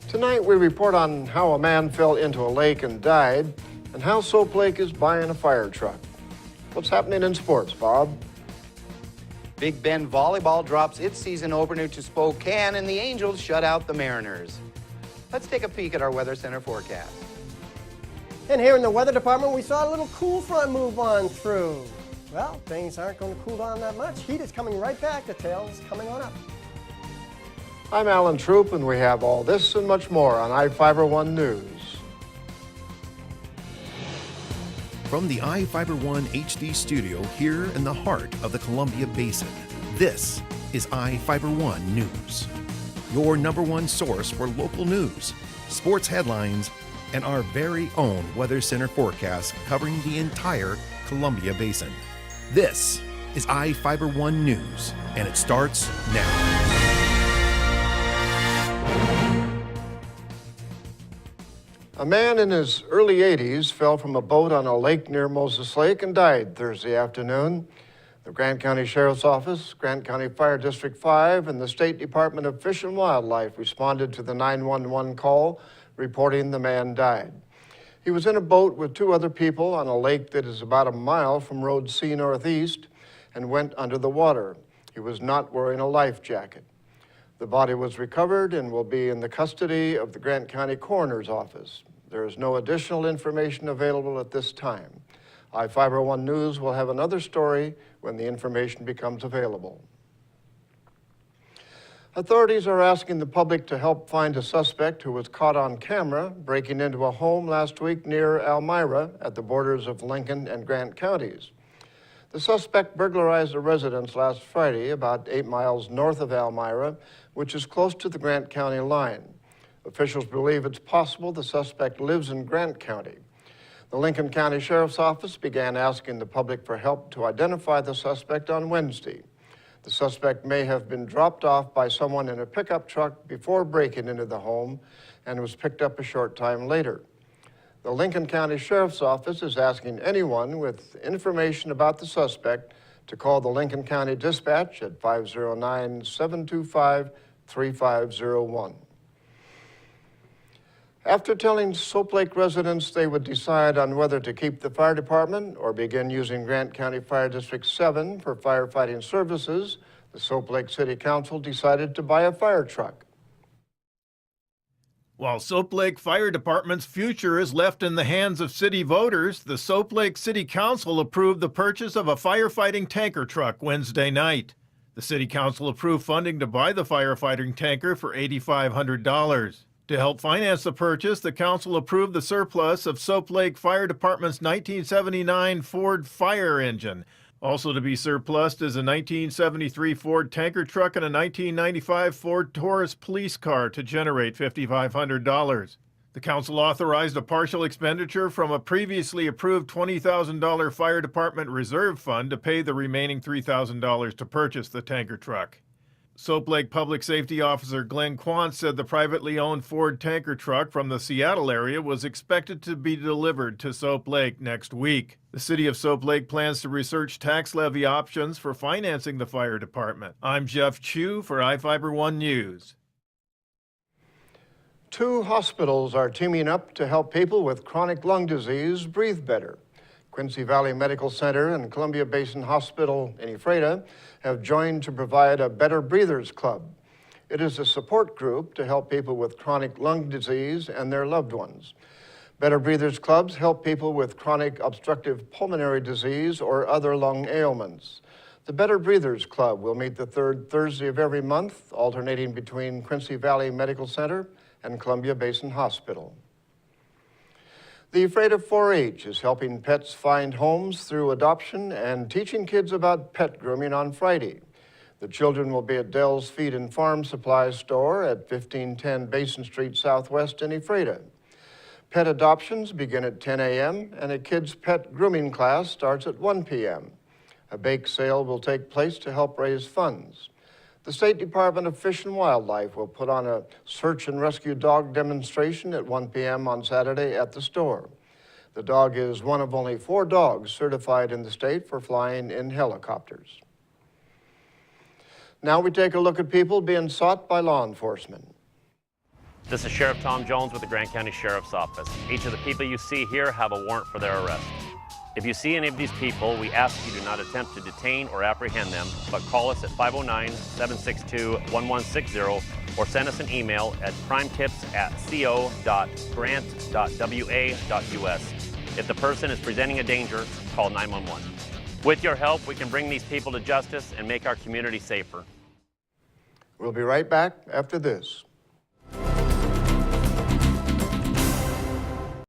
Tonight we report on how a man fell into a lake and died, and how Soap Lake is buying a fire truck. What's happening in sports, Bob? Big Bend Volleyball drops its season opener to Spokane, and the Angels shut out the Mariners. Let's take a peek at our Weather Center forecast. And here in the weather department, we saw a little cool front move on through. Well, things aren't going to cool down that much. Heat is coming right back. The tail's coming on up. I'm Alan Troop, and we have all this and much more on iFIBER 1 News. From the iFIBER 1 HD studio here in the heart of the Columbia Basin, this is iFIBER 1 News. Your #1 source for local news, sports headlines, and our very own Weather Center forecast covering the entire Columbia Basin. This is iFIBER 1 News, and it starts now. A man in his early 80s fell from a boat on a lake near Moses Lake and died Thursday afternoon. The Grant County Sheriff's Office, Grant County Fire District 5, and the State Department of Fish and Wildlife responded to the 911 call, reporting the man died. He was in a boat with 2 other people on a lake that is about a mile from Road C Northeast and went under the water. He was not wearing a life jacket. The body was recovered and will be in the custody of the Grant County Coroner's Office. There is no additional information available at this time. iFIBER 1 News will have another story when the information becomes available. Authorities are asking the public to help find a suspect who was caught on camera breaking into a home last week near Elmira at the borders of Lincoln and Grant counties. The suspect burglarized a residence last Friday about 8 miles north of Elmira, which is close to the Grant County line. Officials believe it's possible the suspect lives in Grant County. The Lincoln County Sheriff's Office began asking the public for help to identify the suspect on Wednesday. The suspect may have been dropped off by someone in a pickup truck before breaking into the home and was picked up a short time later. The Lincoln County Sheriff's Office is asking anyone with information about the suspect to call the Lincoln County Dispatch at 509-725-3501. After telling Soap Lake residents they would decide on whether to keep the fire department or begin using Grant County Fire District 7 for firefighting services, the Soap Lake City Council decided to buy a fire truck. While Soap Lake Fire Department's future is left in the hands of city voters, the Soap Lake City Council approved the purchase of a firefighting tanker truck Wednesday night. The City Council approved funding to buy the firefighting tanker for $8,500. To help finance the purchase, the council approved the surplus of Soap Lake Fire Department's 1979 Ford Fire engine. Also to be surplused is a 1973 Ford tanker truck and a 1995 Ford Taurus police car to generate $5,500. The council authorized a partial expenditure from a previously approved $20,000 fire department reserve fund to pay the remaining $3,000 to purchase the tanker truck. Soap Lake Public Safety Officer Glenn Quant said the privately owned Ford tanker truck from the Seattle area was expected to be delivered to Soap Lake next week. The city of Soap Lake plans to research tax levy options for financing the fire department. I'm Jeff Chu for iFIBER 1 News. 2 hospitals are teaming up to help people with chronic lung disease breathe better. Quincy Valley Medical Center and Columbia Basin Hospital in Ephrata have joined to provide a Better Breathers Club. It is a support group to help people with chronic lung disease and their loved ones. Better Breathers Clubs help people with chronic obstructive pulmonary disease or other lung ailments. The Better Breathers Club will meet the 3rd Thursday of every month, alternating between Quincy Valley Medical Center and Columbia Basin Hospital. The Ephrata 4-H is helping pets find homes through adoption and teaching kids about pet grooming on Friday. The children will be at Dell's Feed and Farm Supply store at 1510 Basin Street Southwest in Ephrata. Pet adoptions begin at 10 a.m. and a kids' pet grooming class starts at 1 p.m. A bake sale will take place to help raise funds. The State Department of Fish and Wildlife will put on a search and rescue dog demonstration at 1 p.m. on Saturday at the store. The dog is one of only 4 dogs certified in the state for flying in helicopters. Now we take a look at people being sought by law enforcement. This is Sheriff Tom Jones with the Grant County Sheriff's Office. Each of the people you see here have a warrant for their arrest. If you see any of these people, we ask you do not attempt to detain or apprehend them, but call us at 509-762-1160 or send us an email at crimetips@co.grant.wa.us. If the person is presenting a danger, call 911. With your help, we can bring these people to justice and make our community safer. We'll be right back after this.